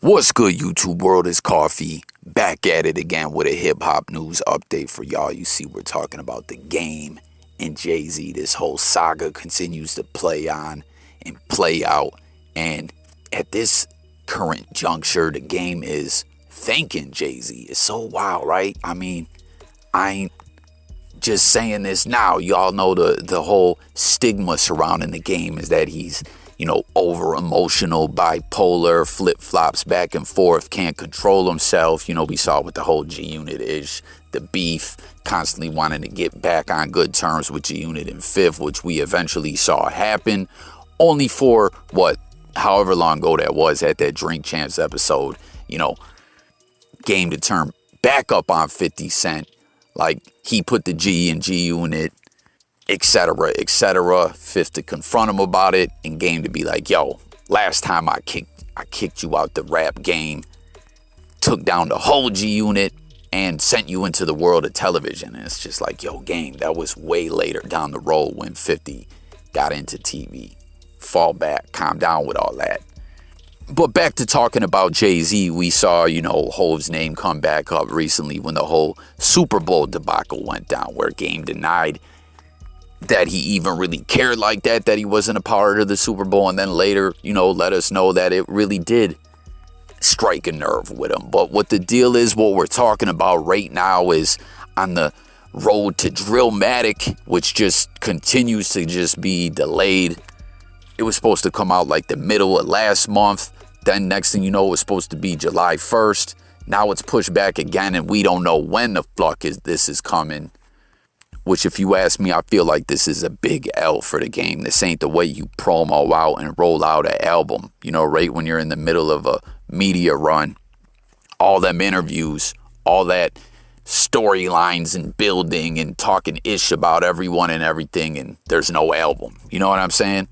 What's good, YouTube world? It's Coffee back at it again with a hip hop news update for y'all. You see, we're talking about the game and Jay-Z. This whole saga continues to play on and play out. And at this current juncture, the game is thanking Jay-Z. It's so wild, right? I mean, I ain't just saying this now. Y'all know the whole stigma surrounding the game is that he's over emotional, bipolar, flip flops back and forth, can't control himself. We saw with the whole G Unit ish, the beef, constantly wanting to get back on good terms with G Unit and Fifth, which we eventually saw happen, only for however long ago that was at that Drink Champs episode, Game to turn back up on 50 Cent. Like, he put the G in G Unit, etc., etc. Fifth to confront him about it, and Game to be like, yo, last time I kicked you out the rap game, took down the whole G Unit, and sent you into the world of television. And it's just like, yo, Game, that was way later down the road when 50 got into TV. Fall back, calm down with all that. But back to talking about Jay-Z, we saw, Hov's name come back up recently when the whole Super Bowl debacle went down, where Game denied that he even really cared like that he wasn't a part of the Super Bowl, and then later, let us know that it really did strike a nerve with him. But what the deal is, what we're talking about right now is on the road to Drillmatic, which just continues to just be delayed. It was supposed to come out like the middle of last month. Then next thing you know, it was supposed to be July 1st. Now it's pushed back again, and we don't know when the fuck this is coming. Which, if you ask me, I feel like this is a big L for the game. This ain't the way you promo out and roll out an album. Right when you're in the middle of a media run. All them interviews, all that storylines and building and talking ish about everyone and everything, and there's no album. You know what I'm saying?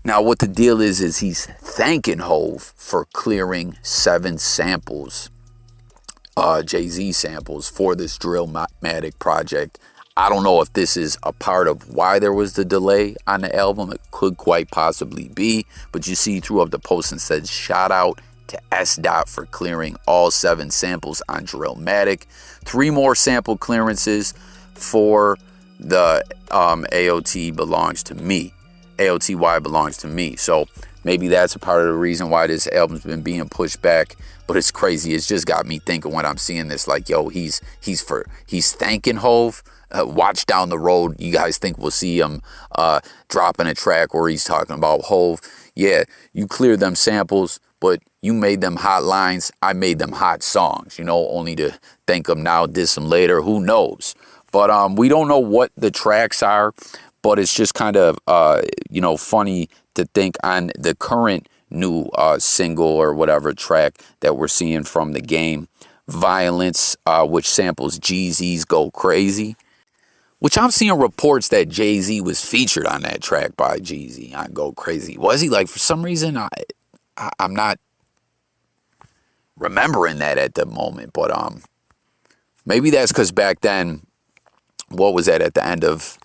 Now, what the deal is he's thanking Hov for clearing 7 samples, Jay-Z samples, for this Drillmatic project. I don't know if this is a part of why there was the delay on the album. It could quite possibly be. But you see, threw up the post and said, shout out to S. Dot for clearing all 7 samples on Drillmatic. 3 more sample clearances for the AOT belongs to me. AOTY belongs to me. So maybe that's a part of the reason why this album's been being pushed back. But it's crazy. It's just got me thinking when I'm seeing this, like, yo, he's thanking Hov. Watch down the road. You guys think we'll see him dropping a track where he's talking about Hov. Yeah, you cleared them samples, but you made them hot lines. I made them hot songs, only to thank him now, diss him later. Who knows? But we don't know what the tracks are. But it's just kind of, funny to think on the current new single or whatever track that we're seeing from the game, Violence, which samples Jeezy's Go Crazy, which I'm seeing reports that Jay-Z was featured on that track by Jeezy on Go Crazy. Was he? Like, for some reason, I'm not remembering that at the moment. But maybe that's because back then, what was that at the end of...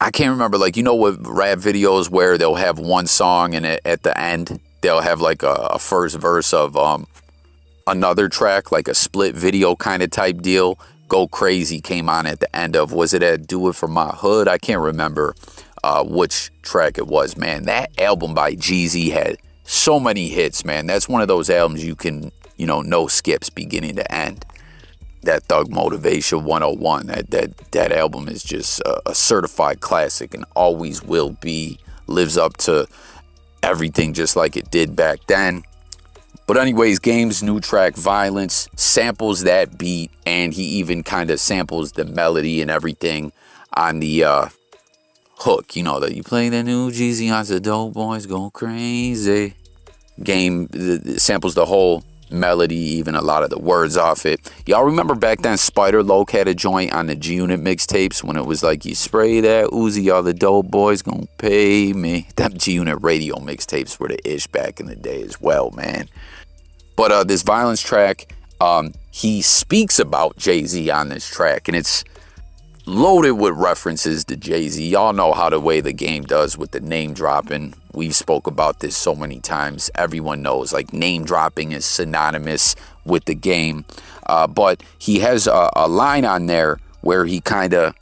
I can't remember, with rap videos where they'll have one song and at the end they'll have like a first verse of another track, like a split video kind of type deal. Go Crazy came on at the end of, was it at Do It For My Hood? I can't remember which track it was, man. That album by Jeezy had so many hits, man. That's one of those albums you can, no skips beginning to end. That Thug Motivation 101, that album is just a certified classic and always will be. Lives up to everything just like it did back then. But anyways, Game's new track, Violence, samples that beat, and he even kind of samples the melody and everything on the hook. That you play the new Jeezy on the Dope Boys Go Crazy. Game samples the whole melody, even a lot of the words off it. Y'all remember back then Spider Loc had a joint on the G Unit mixtapes when it was like, you spray that Uzi, all the dope boys gonna pay me. Them G Unit radio mixtapes were the ish back in the day as well, man. But this Violence track, he speaks about Jay-Z on this track, and it's loaded with references to Jay-Z. Y'all know how the way the game does with the name dropping. We've spoke about this so many times. Everyone knows, like, name dropping is synonymous with the game. But he has a line on there where he kind of,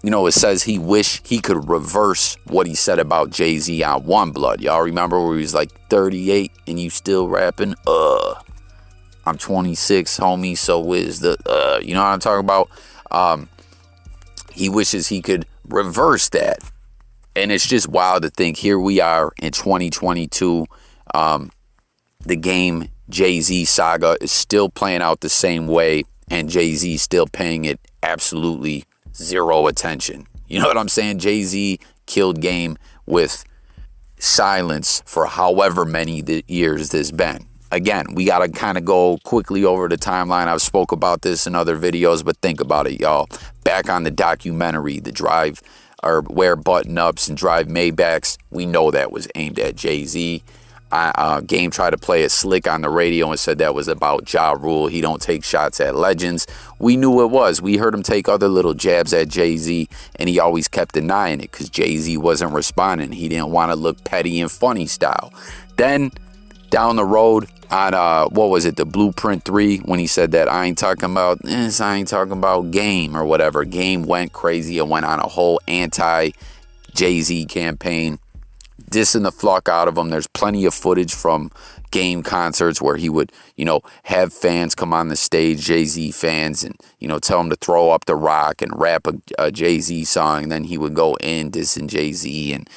it says he wish he could reverse what he said about Jay-Z on One Blood. Y'all remember where he was like 38 and you still rapping? I'm 26, homie, so is the, you know what I'm talking about? He wishes he could reverse that. And it's just wild to think here we are in 2022. The game Jay-Z saga is still playing out the same way, and Jay-Z still paying it absolutely zero attention. You know what I'm saying? Jay-Z killed Game with silence for however many years this been. Again, we got to kind of go quickly over the timeline. I've spoke about this in other videos, but think about it, y'all. Back on the documentary, the drive or wear button-ups and drive Maybachs, we know that was aimed at Jay-Z. Game tried to play it slick on the radio and said that was about Ja Rule. He don't take shots at legends. We knew it was. We heard him take other little jabs at Jay-Z, and he always kept denying it because Jay-Z wasn't responding. He didn't want to look petty and funny style. Then down the road on, the Blueprint 3, when he said that I ain't talking about Game or whatever. Game went crazy and went on a whole anti-Jay-Z campaign, dissing the fuck out of him. There's plenty of footage from Game concerts where he would, have fans come on the stage, Jay-Z fans, and, tell them to throw up the rock and rap a Jay-Z song. And then he would go in dissing Jay-Z and,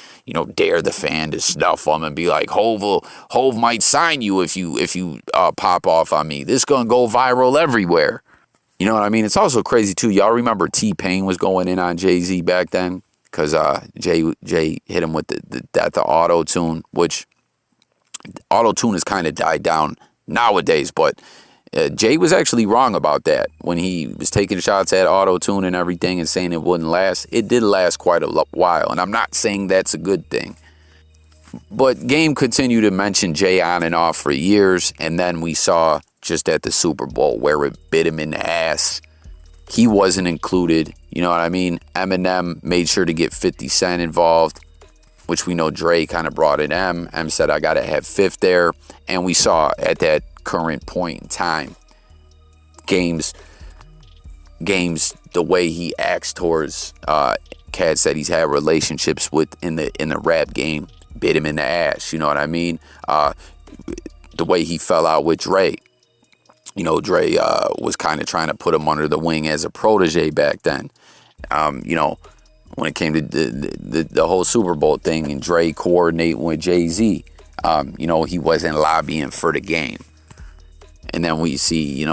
dare the fan to snuff him and be like, Hove might sign you if you pop off on me. This gonna go viral everywhere. You know what I mean? It's also crazy too. Y'all remember T-Pain was going in on Jay-Z back then? Because Jay hit him with the auto-tune, which auto-tune has kind of died down nowadays, but Jay was actually wrong about that when he was taking shots at auto-tune and everything and saying it wouldn't last. It did last quite a while, and I'm not saying that's a good thing. But Game continued to mention Jay on and off for years, and then we saw just at the Super Bowl where it bit him in the ass. He wasn't included, you know what I mean? Eminem made sure to get 50 Cent involved, which we know Dre kind of brought in M. M said, I got to have Fifth there. And we saw at that current point in time, Games, the way he acts towards cats that he's had relationships with in the rap game, bit him in the ass, you know what I mean? The way he fell out with Dre. Dre was kind of trying to put him under the wing as a protege back then. When it came to the whole Super Bowl thing and Dre coordinating with Jay-Z, he wasn't lobbying for the game. And then we see,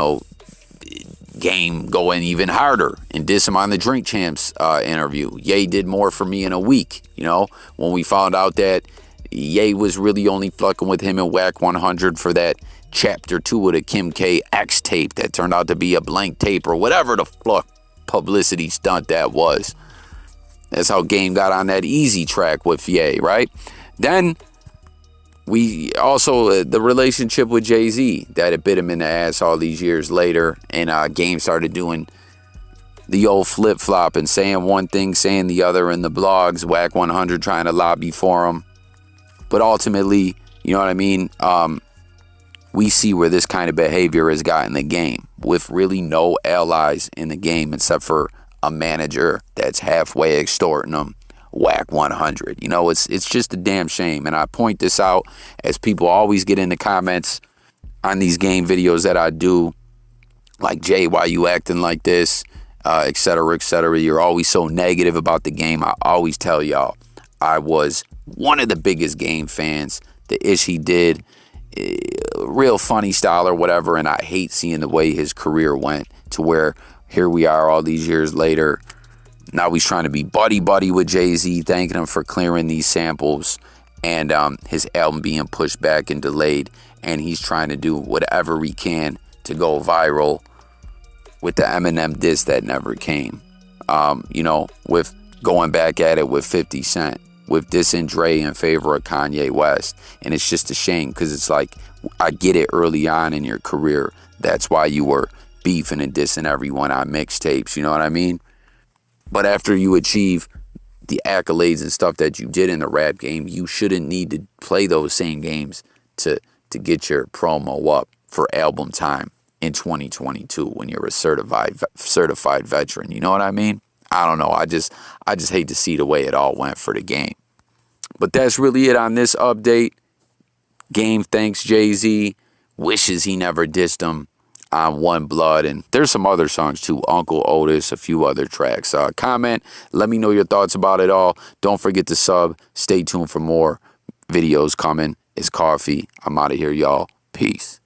Game going even harder and diss him on the Drink Champs interview. Ye did more for me in a week. When we found out that Ye was really only fucking with him and Whack 100 for that Chapter 2 of the Kim K X tape that turned out to be a blank tape or whatever the fuck publicity stunt that was. That's how Game got on that Easy track with Ye, right? Then we also, the relationship with Jay-Z, that it bit him in the ass all these years later, and Game started doing the old flip-flop and saying one thing, saying the other in the blogs, Whack 100 trying to lobby for him. But ultimately, you know what I mean? We see where this kind of behavior has gotten the game with really no allies in the game except for a manager that's halfway extorting them, Whack 100. It's just a damn shame. And I point this out as people always get in the comments on these game videos that I do, like, Jay, why you acting like this, et cetera, et cetera. You're always so negative about the game. I always tell y'all, I was one of the biggest Game fans. The ish he did, real funny style or whatever, and I hate seeing the way his career went to where here we are all these years later. Now he's trying to be buddy with Jay-Z, thanking him for clearing these samples and his album being pushed back and delayed, and he's trying to do whatever he can to go viral with the Eminem diss that never came. With going back at it with 50 Cent, with dissing Dre in favor of Kanye West. And it's just a shame because it's like, I get it early on in your career. That's why you were beefing and dissing everyone on mixtapes. You know what I mean? But after you achieve the accolades and stuff that you did in the rap game, you shouldn't need to play those same games to get your promo up for album time in 2022 when you're a certified veteran. You know what I mean? I don't know. I just hate to see the way it all went for the game. But that's really it on this update. Game thanks Jay-Z. Wishes he never dissed him on One Blood. And there's some other songs too. Uncle Otis, a few other tracks. Comment. Let me know your thoughts about it all. Don't forget to sub. Stay tuned for more videos coming. It's Coffee. I'm out of here, y'all. Peace.